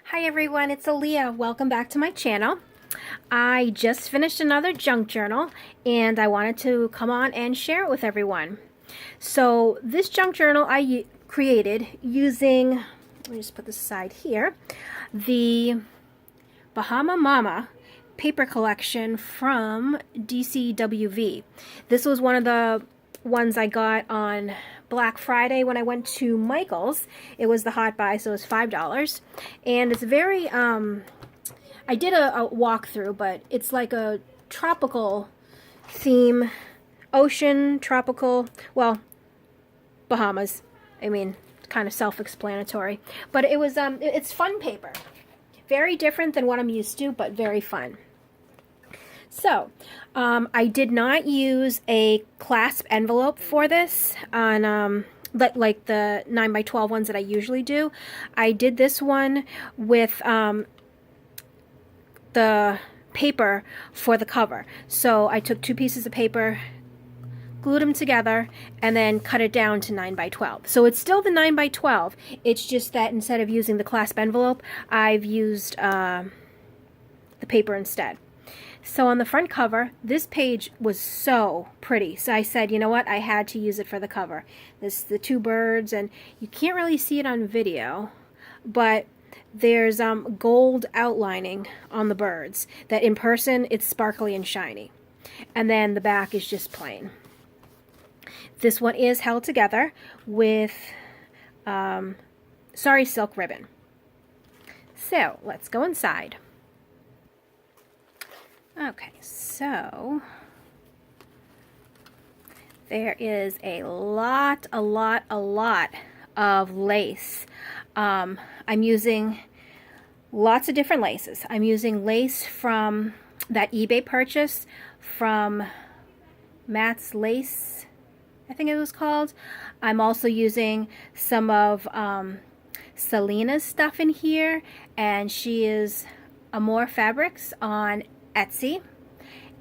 Hi everyone, it's Alia. Welcome back to my channel. I just finished another junk journal and I wanted to come on and share it with everyone. So this junk journal I created using, let me just put this aside here, the Bahama Mama paper collection from DCWV. This was one of the ones I got on Black Friday when I went to Michael's. It was the hot buy, so it was $5. And it's very, I did a walkthrough, but it's like a tropical theme, ocean, tropical, well, Bahamas. I mean, kind of self-explanatory. But it was, it's fun paper. Very different than what I'm used to, but very fun. So, I did not use a clasp envelope for this on like the 9x12 ones that I usually do. I did this one with the paper for the cover. So I took two pieces of paper, glued them together, and then cut it down to 9x12. So it's still the 9x12. It's just that instead of using the clasp envelope, I've used the paper instead. So on the front cover, this page was so pretty. So I said, you know what, I had to use it for the cover. This the two birds, and you can't really see it on video, but there's gold outlining on the birds. That in person, it's sparkly and shiny. And then the back is just plain. This one is held together with sari silk ribbon. So let's go inside. Okay, so there is a lot of lace. I'm using lots of different laces. I'm using lace from that eBay purchase from Matt's Lace, I think it was called. I'm also using some of Selena's stuff in here, and she is Amore Fabrics on Etsy.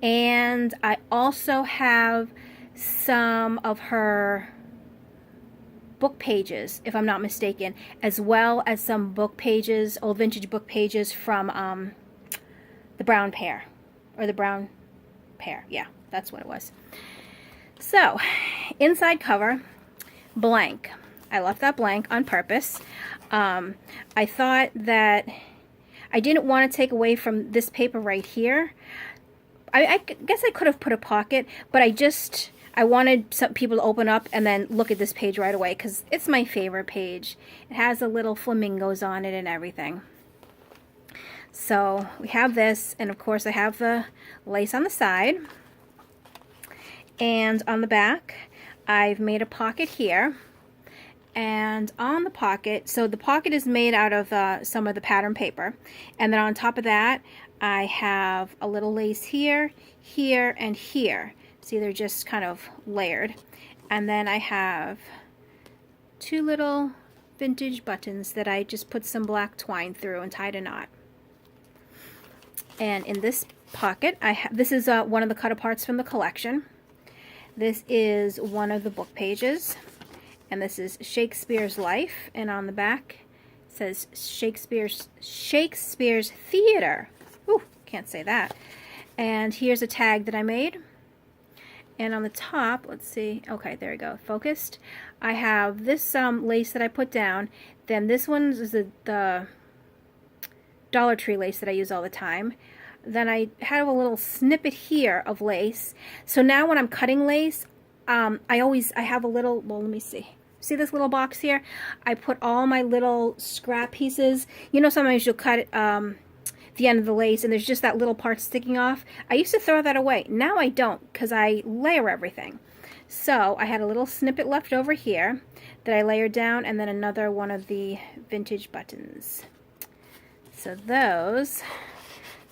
And I also have some of her book pages, if I'm not mistaken, as well as some book pages, old vintage book pages from the Brown Pair, or the Brown Pair. Yeah, that's what it was. So, inside cover, blank. I left that blank on purpose. I thought that I didn't want to take away from this paper right here. I guess I could have put a pocket, but I wanted some people to open up and then look at this page right away because it's my favorite page. It has the little flamingos on it and everything. So we have this, and of course I have the lace on the side. And on the back, I've made a pocket here. And on the pocket, so the pocket is made out of some of the pattern paper. And then on top of that, I have a little lace here, here, and here. See, they're just kind of layered. And then I have two little vintage buttons that I just put some black twine through and tied a knot. And in this pocket, this is one of the cut-aparts from the collection. This is one of the book pages. And this is Shakespeare's Life, and on the back it says Shakespeare's Theater. Ooh, can't say that. And here's a tag that I made. And on the top, let's see. Okay, there we go. Focused. I have this lace that I put down. Then this one is the Dollar Tree lace that I use all the time. Then I have a little snippet here of lace. So now when I'm cutting lace, I have a little, well, let me see. See this little box here? I put all my little scrap pieces. You know, sometimes you'll cut the end of the lace and there's just that little part sticking off. I used to throw that away. Now I don't, because I layer everything. So I had a little snippet left over here that I layered down, and then another one of the vintage buttons. So those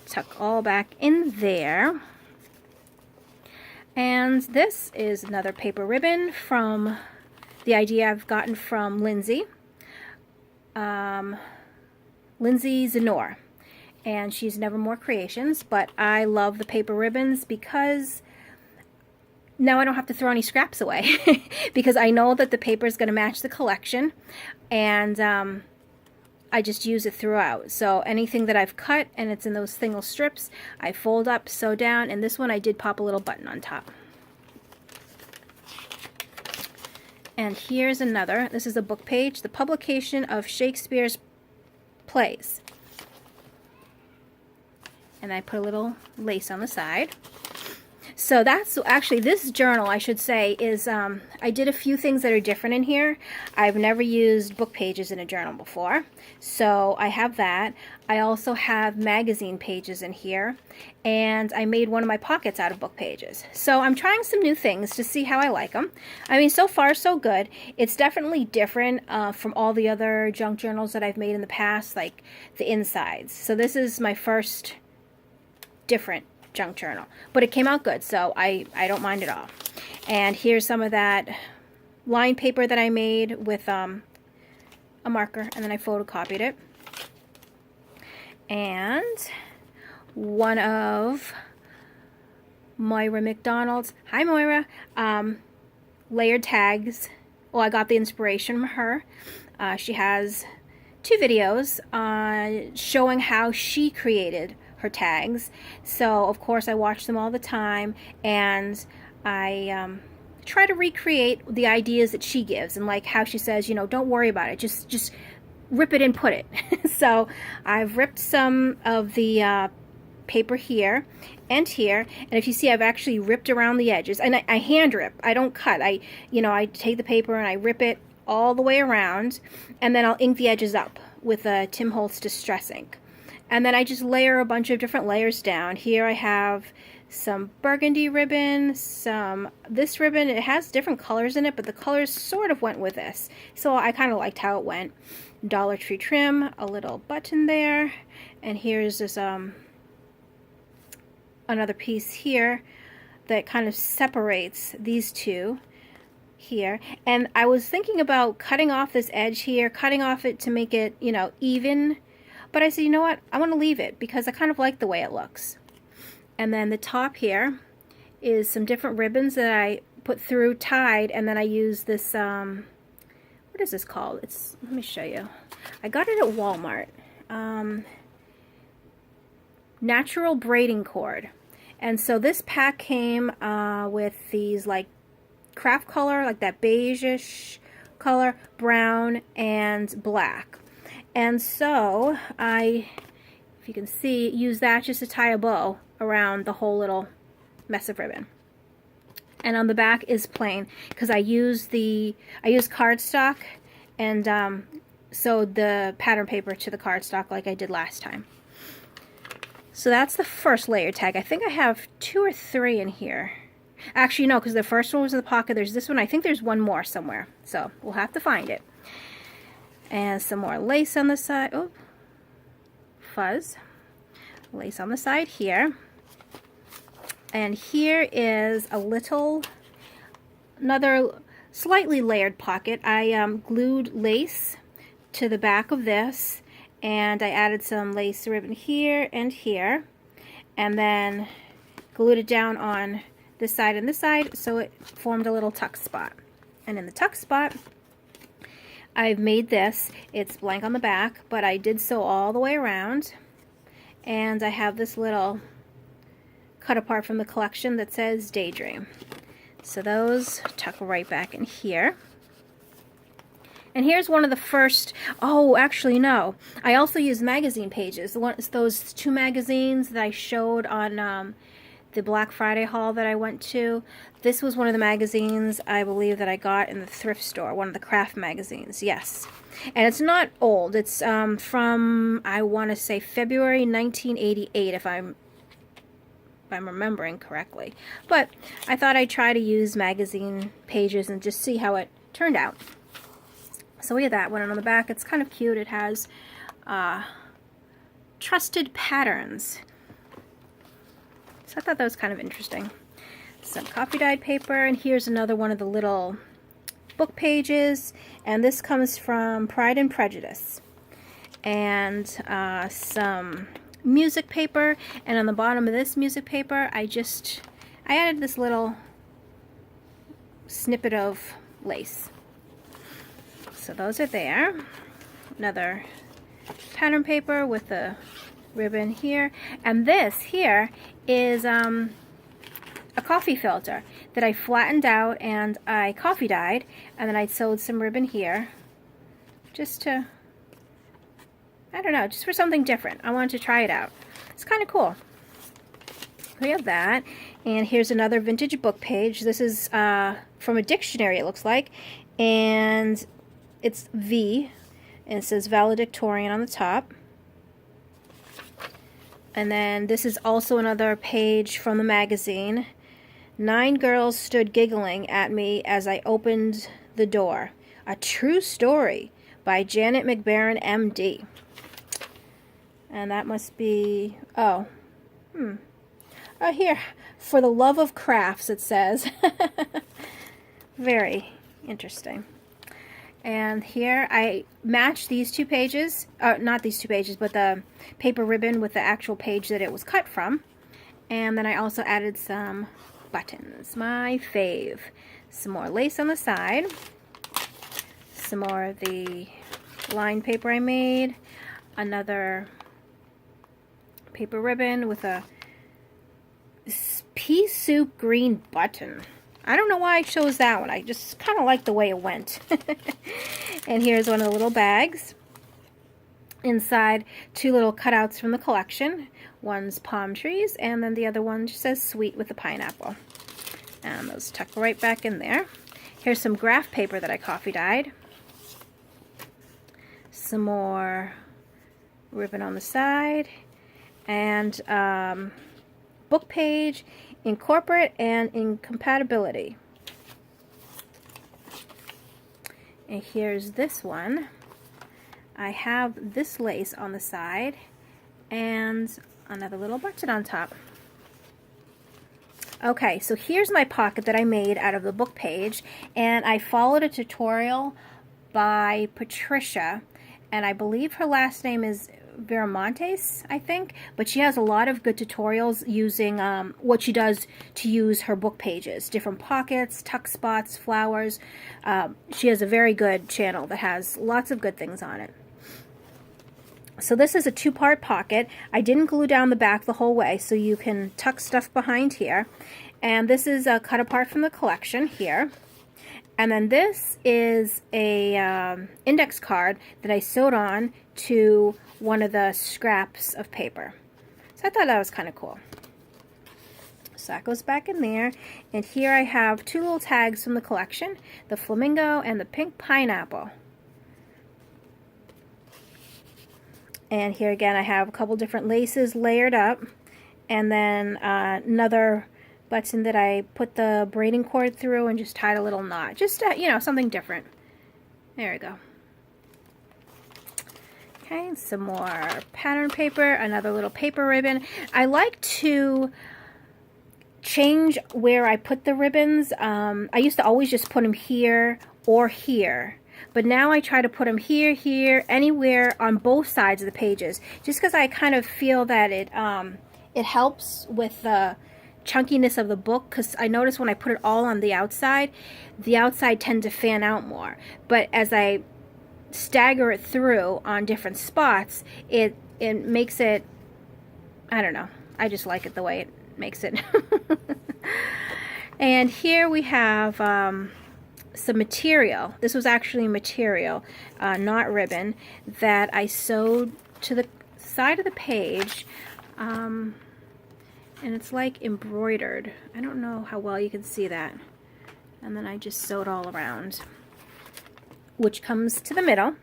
tuck all back in there. And this is another paper ribbon from the idea I've gotten from Lindsay. Lindsay Zenor. And she's Nevermore Creations. But I love the paper ribbons because now I don't have to throw any scraps away. Because I know that the paper is going to match the collection. And I just use it throughout. So anything that I've cut and it's in those single strips, I fold up, sew down, and this one I did pop a little button on top. And here's another. This is a book page, the publication of Shakespeare's plays. And I put a little lace on the side. So that's actually, this journal, I should say, is, I did a few things that are different in here. I've never used book pages in a journal before. So I have that. I also have magazine pages in here. And I made one of my pockets out of book pages. So I'm trying some new things to see how I like them. I mean, so far so good. It's definitely different from all the other junk journals that I've made in the past, like the insides. So this is my first different junk journal, but it came out good, so I don't mind at all. And here's some of that line paper that I made with a marker, and then I photocopied it. And one of Moira McDonald's, hi Moira, layered tags. Well, I got the inspiration from her. She has 2 videos showing how she created her tags. So of course I watch them all the time, and I try to recreate the ideas that she gives, and like how she says, you know, don't worry about it, just rip it and put it. So I've ripped some of the paper here and here, and if you see, I've actually ripped around the edges, and I hand rip. I don't cut. I take the paper and I rip it all the way around, and then I'll ink the edges up with a Tim Holtz Distress ink. And then I just layer a bunch of different layers down. Here I have some burgundy ribbon, this ribbon. It has different colors in it, but the colors sort of went with this. So I kind of liked how it went. Dollar Tree trim, a little button there. And here's this another piece here that kind of separates these two here. And I was thinking about cutting off this edge here, cutting off it to make it, you know, even. But I said, you know what, I want to leave it because I kind of like the way it looks. And then the top here is some different ribbons that I put through tied, and then I use this, what is this called? Let me show you. I got it at Walmart. Natural braiding cord. And so this pack came with these like craft color, like that beige-ish color, brown, and black. And so I, if you can see, use that just to tie a bow around the whole little mess of ribbon. And on the back is plain because I use cardstock and sewed the pattern paper to the cardstock like I did last time. So that's the first layer tag. I think I have 2 or 3 in here. Actually, no, because the first one was in the pocket. There's this one. I think there's one more somewhere. So we'll have to find it. And some more lace on the side. Oh, fuzz. Lace on the side here. And here is another slightly layered pocket. I glued lace to the back of this, and I added some lace ribbon here and here, and then glued it down on this side and this side, so it formed a little tuck spot. And in the tuck spot, I've made this. It's blank on the back, but I did sew all the way around. And I have this little cut apart from the collection that says Daydream. So those tuck right back in here. And here's one of the first, oh, actually no. I also use magazine pages. Those 2 magazines that I showed on the Black Friday haul that I went to. This was one of the magazines, I believe, that I got in the thrift store, one of the craft magazines, yes. And it's not old. It's from, I want to say, February 1988, if I'm remembering correctly. But I thought I'd try to use magazine pages and just see how it turned out. So we have that one, and on the back, it's kind of cute. It has trusted patterns. So I thought that was kind of interesting. Some copy dyed paper, and here's another one of the little book pages, and this comes from Pride and Prejudice. And some music paper, and on the bottom of this music paper, I added this little snippet of lace. So those are there. Another pattern paper with the ribbon here. And this here is a coffee filter that I flattened out and I coffee dyed, and then I sewed some ribbon here just to, I don't know, just for something different. I wanted to try it out. It's kind of cool. We have that, and here's another vintage book page. This is from a dictionary, it looks like, and it's V, and it says valedictorian on the top. And then this is also another page from the magazine. 9 girls stood giggling at me as I opened the door. A true story by Janet McBaron, MD. And that must be, oh, here, for the love of crafts, it says. Very interesting. And here I matched these 2 pages, not these 2 pages, but the paper ribbon with the actual page that it was cut from. And then I also added some buttons, my fave. Some more lace on the side. Some more of the lined paper I made. Another paper ribbon with a pea soup green button. I don't know why I chose that one. I just kind of like the way it went. And here's one of the little bags. Inside, 2 little cutouts from the collection. One's palm trees, and then the other one just says sweet with the pineapple. And those tuck right back in there. Here's some graph paper that I coffee dyed. Some more ribbon on the side. And book page in corporate and in compatibility. And here's this one. I have this lace on the side and another little button on top. Okay, so here's my pocket that I made out of the book page, and I followed a tutorial by Patricia, and I believe her last name is Veramontes, I think, but she has a lot of good tutorials using what she does to use her book pages, different pockets, tuck spots, flowers. She has a very good channel that has lots of good things on it. So this is a 2-part pocket. I didn't glue down the back the whole way, so you can tuck stuff behind here. And this is a cut apart from the collection here. And then this is a index card that I sewed on to one of the scraps of paper. So I thought that was kind of cool. So that goes back in there. And here I have 2 little tags from the collection, the flamingo and the pink pineapple. And here again I have a couple different laces layered up, and then another button that I put the braiding cord through and just tied a little knot. Just, you know, something different. There we go. Okay, some more pattern paper, another little paper ribbon. I like to change where I put the ribbons. I used to always just put them here or here. But now I try to put them here, here, anywhere on both sides of the pages. Just because I kind of feel that it helps with the chunkiness of the book, because I notice when I put it all on the outside tends to fan out more. But as I stagger it through on different spots, it makes it, I don't know, I just like it the way it makes it. And here we have some material. This was actually material, not ribbon, that I sewed to the side of the page. And it's like embroidered. I don't know how well you can see that. And then I just sewed all around, which comes to the middle.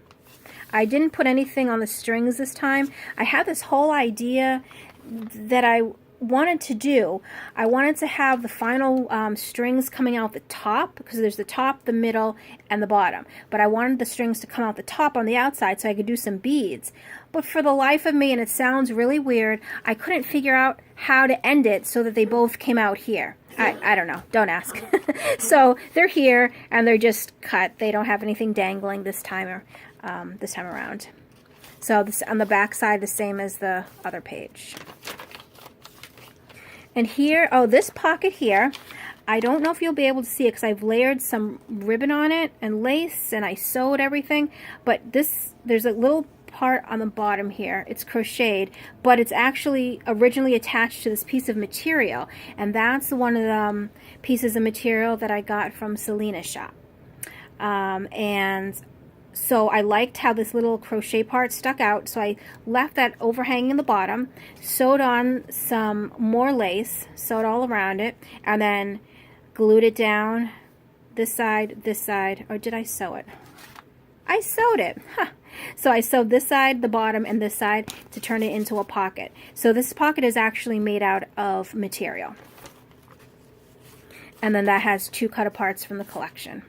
I didn't put anything on the strings this time. I had this whole idea that I wanted to do. I wanted to have the final strings coming out the top, because there's the top, the middle, and the bottom. But I wanted the strings to come out the top on the outside so I could do some beads. But for the life of me, and it sounds really weird, I couldn't figure out how to end it so that they both came out here. I don't know. Don't ask. So they're here, and they're just cut. They don't have anything dangling this time around. So this, on the back side, the same as the other page. And here, oh, this pocket here, I don't know if you'll be able to see it because I've layered some ribbon on it and lace, and I sewed everything. But this, there's a little part on the bottom here. It's crocheted, but it's actually originally attached to this piece of material, and that's one of the pieces of material that I got from Selena's shop. And so I liked how this little crochet part stuck out, so I left that overhanging in the bottom, sewed on some more lace, sewed all around it, and then glued it down this side, or did I sew it? I sewed it. Huh. So I sewed this side, the bottom, and this side to turn it into a pocket. So this pocket is actually made out of material. And then that has 2 cut aparts from the collection.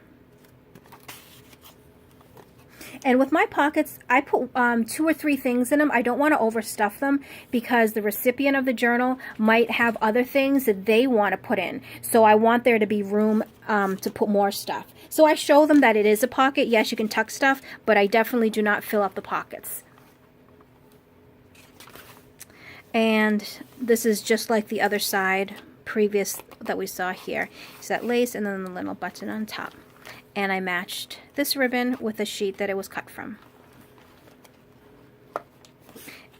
And with my pockets, I put 2 or 3 things in them. I don't want to overstuff them because the recipient of the journal might have other things that they want to put in. So I want there to be room to put more stuff. So I show them that it is a pocket. Yes, you can tuck stuff, but I definitely do not fill up the pockets. And this is just like the other side previous that we saw here. It's that lace and then the little button on top. And I matched this ribbon with a sheet that it was cut from.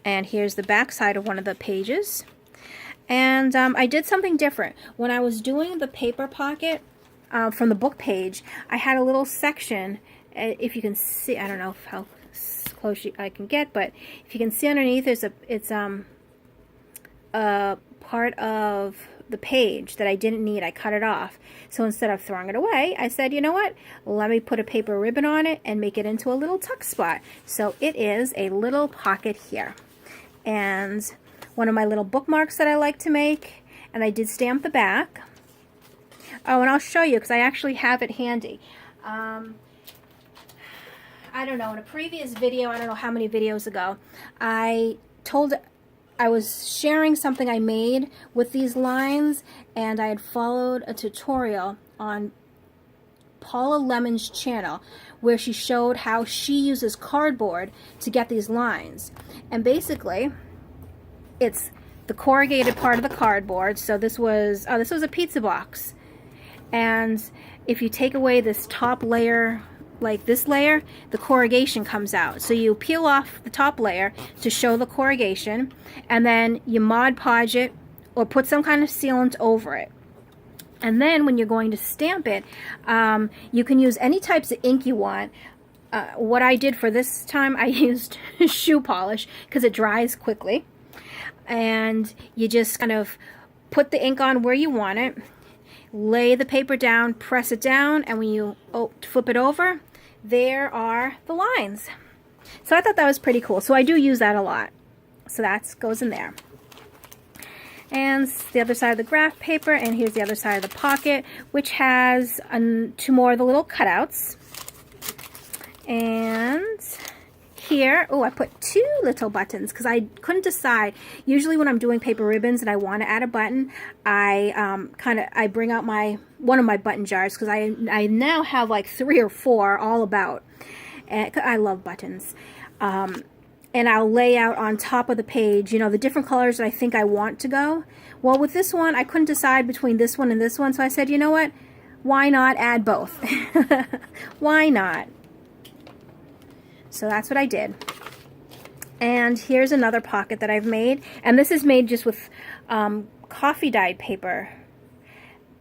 And here's the back side of one of the pages. And I did something different. When I was doing the paper pocket from the book page, I had a little section, if you can see, I don't know how close I can get, but if you can see underneath, it's a part of the page that I didn't need. I cut it off. So instead of throwing it away, I said, you know what? Let me put a paper ribbon on it and make it into a little tuck spot. So it is a little pocket here. And one of my little bookmarks that I like to make, and I did stamp the back. Oh, and I'll show you because I actually have it handy. I don't know, in a previous video, I don't know how many videos ago, I was sharing something I made with these lines, and I had followed a tutorial on Paula Lemon's channel where she showed how she uses cardboard to get these lines. And basically, it's the corrugated part of the cardboard. So this was a pizza box. And if you take away this top layer, like this layer, the corrugation comes out. So you peel off the top layer to show the corrugation, and then you Mod Podge it or put some kind of sealant over it. And then when you're going to stamp it, you can use any types of ink you want. What I did for this time, I used shoe polish because it dries quickly. And you just kind of put the ink on where you want it, lay the paper down, press it down, and when you flip it over, there are the lines. So I thought that was pretty cool. So I do use that a lot. So that goes in there. And the other side of the graph paper, and here's the other side of the pocket, which has 2 more of the little cutouts. And here, oh, I put 2 little buttons because I couldn't decide. Usually when I'm doing paper ribbons and I want to add a button, I bring out one of my button jars because I now have like 3 or 4 all about. And I love buttons. And I'll lay out on top of the page, you know, the different colors that I think I want to go. Well, with this one, I couldn't decide between this one and this one, so I said, you know what? Why not add both? Why not? So that's what I did. And here's another pocket that I've made. And this is made just with coffee dyed paper.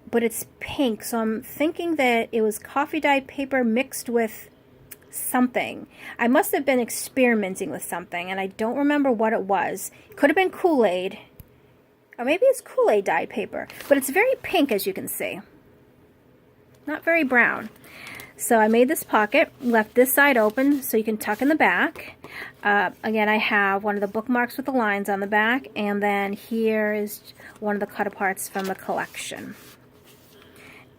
But it's pink, so I'm thinking that it was coffee dyed paper mixed with something. I must have been experimenting with something, and I don't remember what it was. It could have been Kool-Aid. Or maybe it's Kool-Aid dyed paper. But it's very pink, as you can see. Not very brown. So I made this pocket, left this side open so you can tuck in the back. Again, I have one of the bookmarks with the lines on the back, and then here is one of the cut aparts from the collection.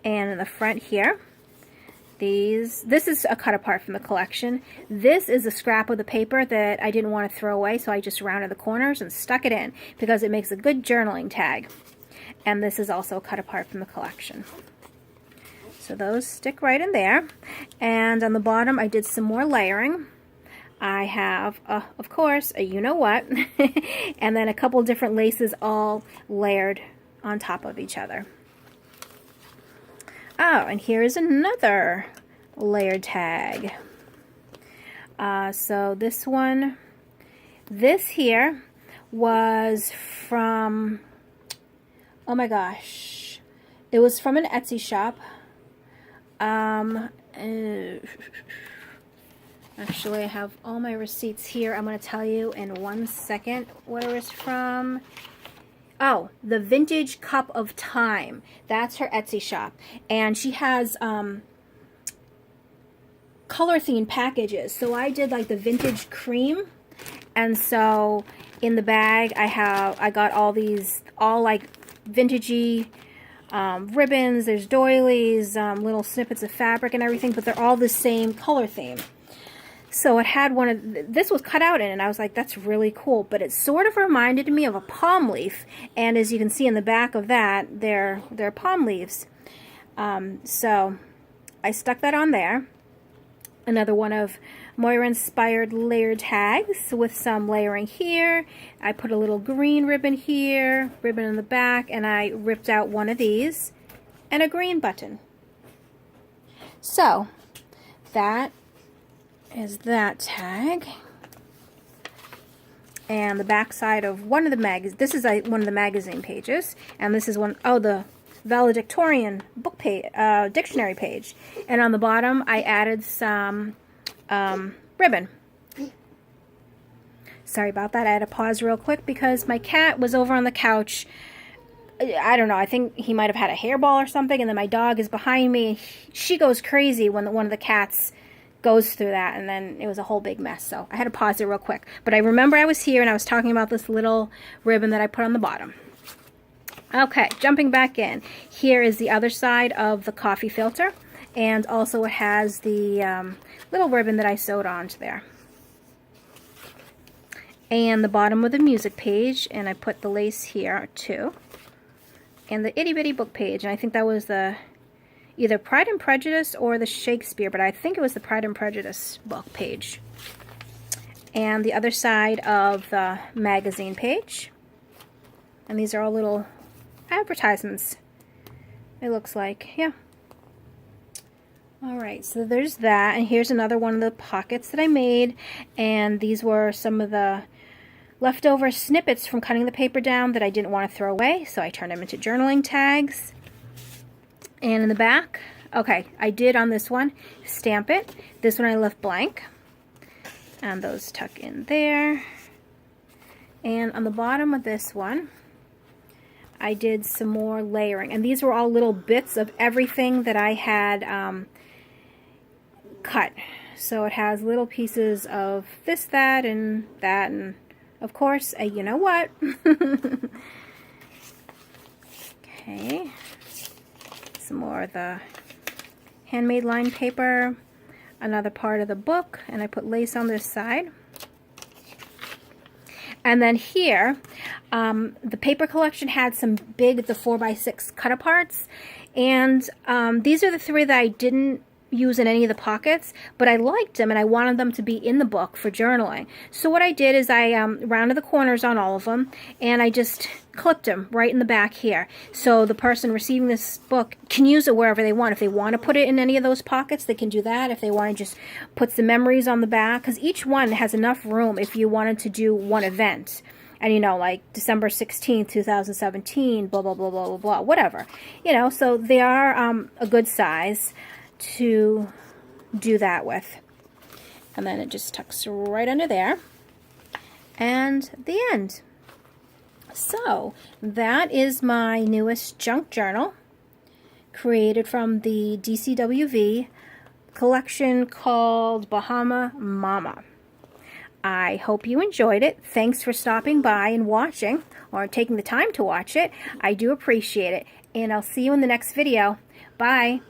And in the front here, this is a cut apart from the collection. This is a scrap of the paper that I didn't want to throw away, so I just rounded the corners and stuck it in because it makes a good journaling tag. And this is also a cut apart from the collection. So those stick right in there. And on the bottom, I did some more layering. I have, of course, a you-know-what, and then a couple different laces all layered on top of each other. Oh, and here is another layered tag. So this one This here was from, oh my gosh, it was from an Etsy shop. Actually, I have all my receipts here. I'm going to tell you in 1 second what it was from. Oh, the Vintage Cup of Time. That's her Etsy shop. And she has color themed packages. So I did like the vintage cream. And so in the bag I got all these, all like vintagey ribbons. There's doilies, little snippets of fabric and everything, but they're all the same color theme. So it had one of, this was cut out in, and I was like, that's really cool. But it sort of reminded me of a palm leaf. And as you can see in the back of that, they're palm leaves. So I stuck that on there. Another one of Moira-inspired layered tags with some layering here. I put a little green ribbon here, ribbon in the back, and I ripped out one of these and a green button. So that is that tag. And the back side of one of the this is one of the magazine pages, and this is one, oh, the valedictorian book page, dictionary page. And on the bottom I added some ribbon. Sorry about that, I had to pause real quick because my cat was over on the couch. I don't know, I think he might have had a hairball or something, and then my dog is behind me, and she goes crazy when one of the cats goes through that, and then it was a whole big mess, so I had to pause it real quick. But I remember I was here and I was talking about this little ribbon that I put on the bottom. Okay, jumping back in. Here is the other side of the coffee filter, and also it has the little ribbon that I sewed onto there. And the bottom of the music page, and I put the lace here too. And the itty bitty book page, and I think that was the either Pride and Prejudice or the Shakespeare, but I think it was the Pride and Prejudice book page. And the other side of the magazine page. And these are all little advertisements, it looks like. Yeah. Alright, so there's that, and here's another one of the pockets that I made, and these were some of the leftover snippets from cutting the paper down that I didn't want to throw away, so I turned them into journaling tags. And in the back, okay, I did on this one stamp it. This one I left blank, and those tuck in there. And on the bottom of this one I did some more layering, and these were all little bits of everything that I had cut. So it has little pieces of this, that, and of course a you know what. Okay, some more of the handmade lined paper, another part of the book, and I put lace on this side. And then here, the paper collection had some big, the 4x6 cut-aparts. And these are the three that I didn't use in any of the pockets, but I liked them and I wanted them to be in the book for journaling. So what I did is I rounded the corners on all of them, and I just clipped them right in the back here. So the person receiving this book can use it wherever they want. If they want to put it in any of those pockets, they can do that. If they want to just put some memories on the back, because each one has enough room if you wanted to do one event. And, you know, like December 16th, 2017, blah, blah, blah, blah, blah, blah, whatever. You know, so they are a good size to do that with. And then it just tucks right under there. And the end. So that is my newest junk journal, created from the DCWV collection called Bahama Mama. I hope you enjoyed it. Thanks for stopping by and watching, or taking the time to watch it. I do appreciate it. And I'll see you in the next video. Bye.